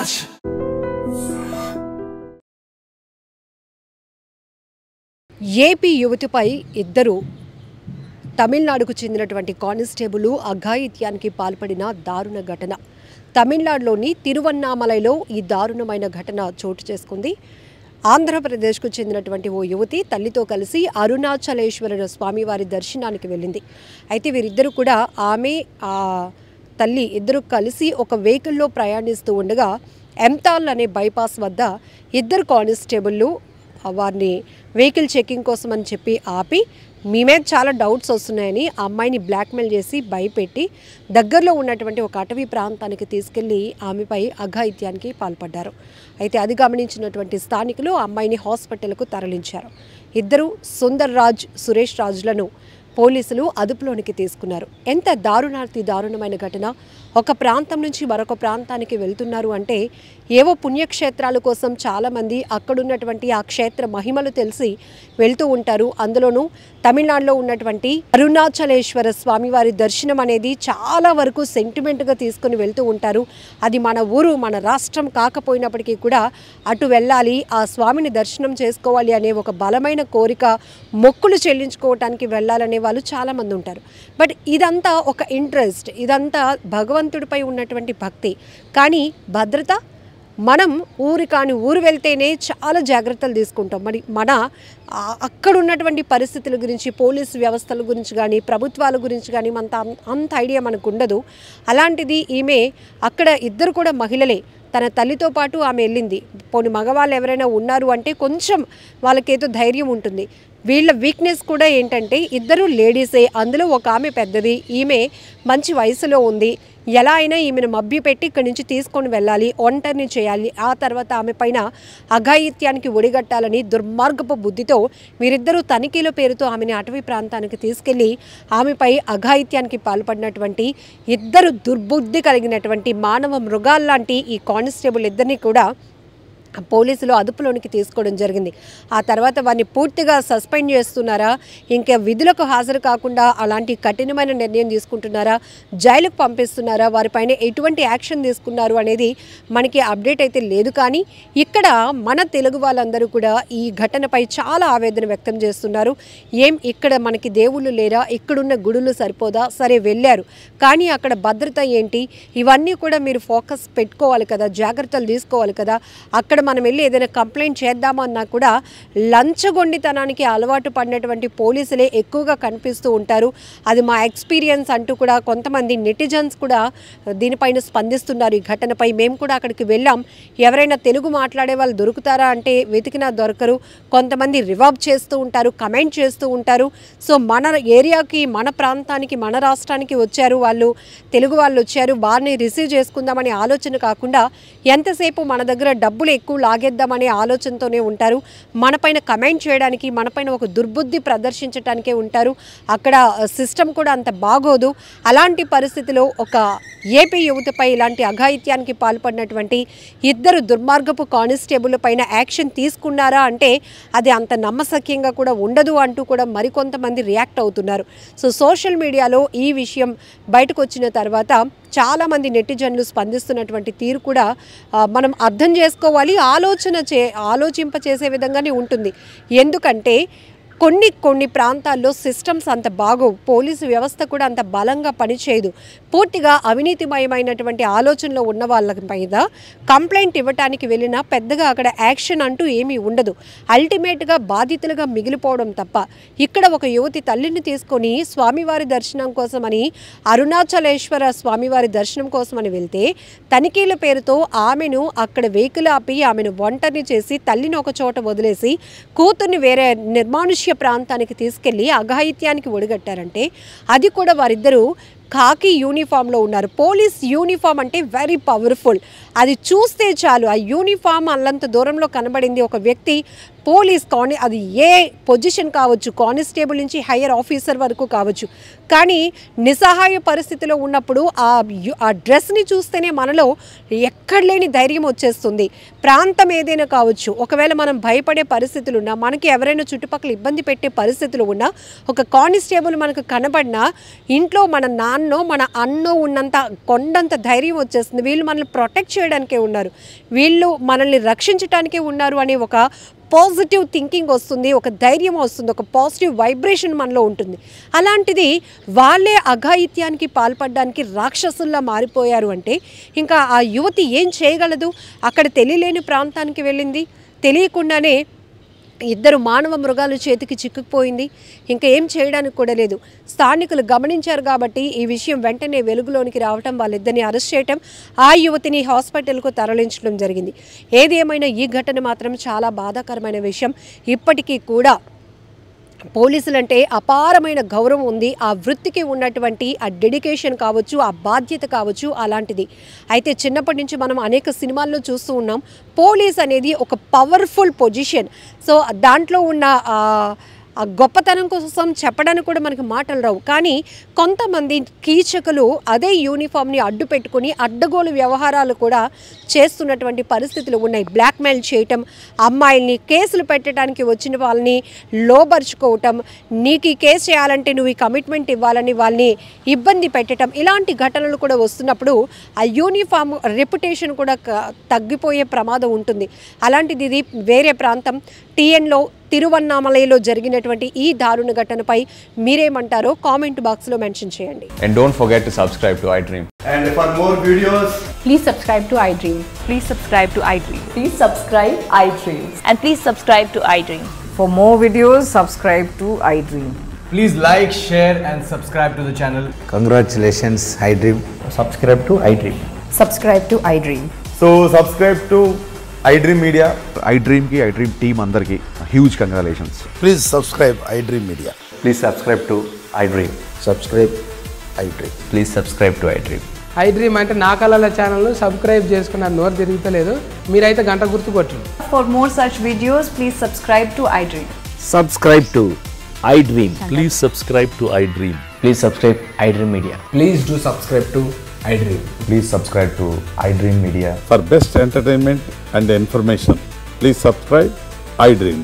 Raj. AP యువతిపై ఇద్దరు తమిళనాడుకు చెందినటువంటి కానిస్టేబుల్ అఘాయిత్యానికి పాల్పడిన దారుణ ఘటన. తమిళనాడులోని తిరువన్నామలైలో ఈ దారుణమైన ఘటన చోటు చేసుకుంది. ఆంధ్రప్రదేశ్కు చెందినటువంటి ఓ యువతి తల్లితో కలిసి అరుణాచలేశ్వర స్వామివారి దర్శనానికి వెళ్ళింది. అయితే వీరిద్దరూ కూడా ఆమె తల్లి ఇద్దరు కలిసి ఒక వెహికల్లో ప్రయాణిస్తూ ఉండగా ఎంతాల్ అనే బైపాస్ వద్ద ఇద్దరు కానిస్టేబుళ్ళు వారిని వెహికల్ చెకింగ్ కోసం అని చెప్పి ఆపి మీ మీద చాలా డౌట్స్ వస్తున్నాయని ఆ అమ్మాయిని బ్లాక్మెయిల్ చేసి భయపెట్టి దగ్గరలో ఉన్నటువంటి ఒక అటవీ ప్రాంతానికి తీసుకెళ్లి ఆమెపై అఘాయిత్యానికి పాల్పడ్డారు. అయితే అది గమనించినటువంటి స్థానికులు ఆ అమ్మాయిని హాస్పిటల్కు తరలించారు. ఇద్దరు సుందర్ రాజ్, సురేష్ రాజులను పోలీసులు అదుపులోనికి తీసుకున్నారు. ఎంత దారుణమైన ఘటన. ఒక ప్రాంతం నుంచి మరొక ప్రాంతానికి వెళ్తున్నారు అంటే ఏవో పుణ్యక్షేత్రాల కోసం చాలామంది అక్కడున్నటువంటి ఆ క్షేత్ర మహిమలు తెలిసి వెళ్తూ ఉంటారు. అందులోనూ తమిళనాడులో ఉన్నటువంటి అరుణాచలేశ్వర స్వామివారి దర్శనం అనేది చాలా వరకు సెంటిమెంట్గా తీసుకుని వెళ్తూ ఉంటారు. అది మన ఊరు, మన రాష్ట్రం కాకపోయినప్పటికీ కూడా అటు వెళ్ళాలి, ఆ స్వామిని దర్శనం చేసుకోవాలి అనే ఒక బలమైన కోరిక, మొక్కులు చెల్లించుకోవటానికి వెళ్ళాలనే వాళ్ళు చాలామంది ఉంటారు. బట్ ఇదంతా ఒక ఇంట్రెస్ట్, ఇదంతా భగవంతుడిపై ఉన్నటువంటి భక్తి. కానీ భద్రత, మనం ఊరు వెళ్తేనే చాలా జాగ్రత్తలు తీసుకుంటాం. మరి మన అక్కడ ఉన్నటువంటి పరిస్థితుల గురించి, పోలీసు వ్యవస్థల గురించి కానీ, ప్రభుత్వాల గురించి కానీ అంత ఐడియా మనకు ఉండదు. అలాంటిది ఈమె అక్కడ ఇద్దరు కూడా మహిళలే, తన తల్లితో పాటు ఆమె వెళ్ళింది. పోనీ మగవాళ్ళు ఎవరైనా ఉన్నారు అంటే కొంచెం వాళ్ళకేదో ధైర్యం ఉంటుంది. వీళ్ళ వీక్నెస్ కూడా ఏంటంటే ఇద్దరు లేడీసే, అందులో ఒక ఆమె పెద్దది, ఈమె మంచి వయసులో ఉంది. ఎలా అయినా ఈమెను మభ్యపెట్టి ఇక్కడి నుంచి తీసుకొని వెళ్ళాలి, ఒంటరిని చేయాలి, ఆ తర్వాత ఆమె పైన అఘాయిత్యానికి ఒడిగట్టాలని దుర్మార్గపు బుద్ధితో వీరిద్దరూ తనిఖీల పేరుతో ఆమెని అటవీ ప్రాంతానికి తీసుకెళ్లి ఆమెపై అఘాయిత్యానికి పాల్పడినటువంటి ఇద్దరు దుర్బుద్ధి కలిగినటువంటి మానవ మృగాల్లాంటి ఈ కానిస్టేబుల్ ఇద్దరిని కూడా పోలీసులు అదుపులోనికి తీసుకోవడం జరిగింది. ఆ తర్వాత వారిని పూర్తిగా సస్పెండ్ చేస్తున్నారా, ఇంకా విధులకు హాజరు కాకుండా అలాంటి కఠినమైన నిర్ణయం తీసుకుంటున్నారా, జైలుకు పంపిస్తున్నారా, వారిపైన ఎటువంటి యాక్షన్ తీసుకున్నారు అనేది మనకి అప్డేట్ అయితే లేదు. కానీ ఇక్కడ మన తెలుగు వాళ్ళందరూ కూడా ఈ ఘటనపై చాలా ఆవేదన వ్యక్తం చేస్తున్నారు. ఇక్కడ మనకి దేవుళ్ళు లేరా, ఇక్కడున్న గుడులు సరిపోదా, సరే వెళ్ళారు కానీ అక్కడ భద్రత ఏంటి, ఇవన్నీ కూడా మీరు ఫోకస్ పెట్టుకోవాలి కదా, జాగ్రత్తలు తీసుకోవాలి కదా. అక్కడ మనం వెళ్ళి ఏదైనా కంప్లైంట్ చేద్దామన్నా కూడా లంచగొండితనానికి అలవాటు పడినటువంటి పోలీసులే ఎక్కువగా కనిపిస్తూ ఉంటారు. అది మా ఎక్స్పీరియన్స్ అంటూ కూడా కొంతమంది నెటిజన్స్ కూడా దీనిపైన స్పందిస్తున్నారు. ఈ ఘటనపై మేము కూడా అక్కడికి వెళ్ళాం, ఎవరైనా తెలుగు మాట్లాడే వాళ్ళు దొరుకుతారా అంటే వెతికినా దొరకరు. కొంతమంది రివర్బ్ చేస్తూ ఉంటారు, కమెంట్ చేస్తూ ఉంటారు. సో మన ఏరియాకి, మన ప్రాంతానికి, మన రాష్ట్రానికి వచ్చారు వాళ్ళు, తెలుగు వాళ్ళు వచ్చారు, వారిని రిసీవ్ చేసుకుందామనే ఆలోచన కాకుండా ఎంతసేపు మన దగ్గర డబ్బులు ఎక్కువ లాగేద్దామనే ఆలోచనతోనే ఉంటారు. మనపైన కమెంట్ చేయడానికి, మనపైన ఒక దుర్బుద్ధి ప్రదర్శించడానికే ఉంటారు. అక్కడ సిస్టమ్ కూడా అంత బాగోదు. అలాంటి పరిస్థితిలో ఒక ఏపీ యువతపై ఇలాంటి అఘాయిత్యానికి పాల్పడినటువంటి ఇద్దరు దుర్మార్గపు కానిస్టేబుల్ పైన యాక్షన్ తీసుకున్నారా అంటే అది అంత నమ్మశక్యంగా కూడా ఉండదు అంటూ కూడా మరికొంతమంది రియాక్ట్ అవుతున్నారు. సో సోషల్ మీడియాలో ఈ విషయం బయటకు వచ్చిన తర్వాత చాలామంది నెటిజన్లు స్పందిస్తున్నటువంటి తీరు కూడా మనం అర్థం చేసుకోవాలి, ఆలోచింపచేసే విధంగానే ఉంటుంది. ఎందుకంటే కొన్ని ప్రాంతాల్లో సిస్టమ్స్ అంత బాగోవు, పోలీసు వ్యవస్థ కూడా అంత బలంగా పనిచేయదు. పూర్తిగా అవినీతిమయమైనటువంటి ఆలోచనలో ఉన్న వాళ్ళ మీద కంప్లైంట్ ఇవ్వటానికి వెళ్ళినా పెద్దగా అక్కడ యాక్షన్ అంటూ ఏమీ ఉండదు. అల్టిమేట్గా బాధితులుగా మిగిలిపోవడం తప్ప. ఇక్కడ ఒక యువతి తల్లిని తీసుకొని స్వామివారి దర్శనం కోసమని, అరుణాచలేశ్వర స్వామివారి దర్శనం కోసమని వెళ్తే తనిఖీల పేరుతో ఆమెను అక్కడ వెహికల్ ఆపి ఆమెను ఒంటరిని చేసి తల్లిని ఒక చోట వదిలేసి కూతుర్ని వేరే నిర్మానుష్య ప్రాంతానికి తీసుకెళ్లి అఘాయిత్యానికి ఒడిగట్టారంటే అది కూడా వారిద్దరూ ఖాకీ యూనిఫామ్లో ఉన్నారు. పోలీస్ యూనిఫామ్ అంటే వెరీ పవర్ఫుల్. అది చూస్తే చాలు, ఆ యూనిఫామ్ అల్లంత దూరంలో కనబడింది. ఒక వ్యక్తి పోలీస్ అది ఏ పొజిషన్ కావచ్చు, కానిస్టేబుల్ నుంచి హయ్యర్ ఆఫీసర్ వరకు కావచ్చు. కానీ నిస్సహాయ పరిస్థితిలో ఉన్నప్పుడు ఆ డ్రెస్ని చూస్తేనే మనలో ఎక్కడ లేని ధైర్యం వచ్చేస్తుంది. ప్రాంతం ఏదైనా కావచ్చు, ఒకవేళ మనం భయపడే పరిస్థితులు ఉన్నా, మనకి ఎవరైనా చుట్టుపక్కల ఇబ్బంది పెట్టే పరిస్థితులు ఉన్నా, ఒక కానిస్టేబుల్ మనకు కనబడినా ఇంట్లో మన నాన్నో మన అన్నో ఉన్నంత కొండంత ధైర్యం వచ్చేస్తుంది. వీళ్ళు మనల్ని ప్రొటెక్ట్ చేయడానికే ఉన్నారు, వీళ్ళు మనల్ని రక్షించడానికే ఉన్నారు అనే ఒక పాజిటివ్ థింకింగ్ వస్తుంది, ఒక ధైర్యం వస్తుంది, ఒక పాజిటివ్ వైబ్రేషన్ మనలో ఉంటుంది. అలాంటిది వాళ్ళే అఘాయిత్యానికి పాల్పడడానికి రాక్షసుల్లా మారిపోయారు అంటే ఇంకా ఆ యువతి ఏం చేయగలదు? అక్కడ తెలియలేని ప్రాంతానికి వెళ్ళింది, తెలియకుండానే ఇద్దరు మానవ మృగాలు చేతికి చిక్కుకుపోయింది, ఇంకా ఏం చేయడానికి కూడా లేదు. స్థానికులు గమనించారు కాబట్టి ఈ విషయం వెంటనే వెలుగులోనికి రావటం, వాళ్ళిద్దరిని అరెస్ట్ చేయటం, ఆ యువతిని హాస్పిటల్కు తరలించడం జరిగింది. ఏది ఏమైనా ఈ ఘటన మాత్రం చాలా బాధాకరమైన విషయం. ఇప్పటికీ కూడా పోలీసులంటే అపారమైన గౌరవం ఉంది, ఆ వృత్తికి ఉన్నటువంటి ఆ డెడికేషన్ కావచ్చు, ఆ బాధ్యత కావచ్చు, అలాంటిది. అయితే చిన్నప్పటి నుంచి మనం అనేక సినిమాల్లో చూస్తూ ఉన్నాం, పోలీస్ అనేది ఒక పవర్ఫుల్ పొజిషన్. సో దాంట్లో ఉన్న ఆ గొప్పతనం కోసం చెప్పడానికి కూడా మనకు మాటలు రావు. కానీ కొంతమంది కీచకులు అదే యూనిఫామ్ని అడ్డు పెట్టుకుని అడ్డగోలు వ్యవహారాలు కూడా చేస్తున్నటువంటి పరిస్థితులు ఉన్నాయి. బ్లాక్మెయిల్ చేయటం, అమ్మాయిల్ని కేసులు పెట్టడానికి వచ్చిన వాళ్ళని లోబరుచుకోవటం, నీకు ఈ కేసు చేయాలంటే నువ్వు ఈ కమిట్మెంట్ ఇవ్వాలని వాళ్ళని ఇబ్బంది పెట్టడం, ఇలాంటి ఘటనలు కూడా వస్తున్నప్పుడు ఆ యూనిఫామ్ రెప్యుటేషన్ కూడా తగ్గిపోయే ప్రమాదం ఉంటుంది. అలాంటిది ఇది వేరే ప్రాంతం టీఎన్లో తిరువన్నామలైలో జరిగినటువంటి ఈ దారుణ ఘటనపై మీరేమంటారో కామెంట్ బాక్స్లో మెన్షన్ చేయండి. And don't forget to subscribe to iDream. And for more videos, please subscribe to iDream. Please subscribe to iDream. Please subscribe iDream. And please subscribe to iDream. For more videos, subscribe to iDream. please like, share and subscribe to the channel. Congratulations, iDream. Subscribe to iDream. Subscribe to iDream. So subscribe to iDream Media. iDream ki iDream team andarki huge congratulations. Please subscribe iDream Media. Please subscribe to iDream. Subscribe iDream. Please subscribe to iDream. iDream అంటే నా కళల channel subscribe చేసుకున్నారు, నోరు తిరుగుతలేదు, మీరైతే గంట గుర్తు కొట్టండి. For more such videos, please subscribe to iDream. Subscribe to iDream. Please subscribe to iDream. Please subscribe iDream Media. Please do subscribe to iDream. Please subscribe to iDream Media. For best entertainment and information, please subscribe iDream.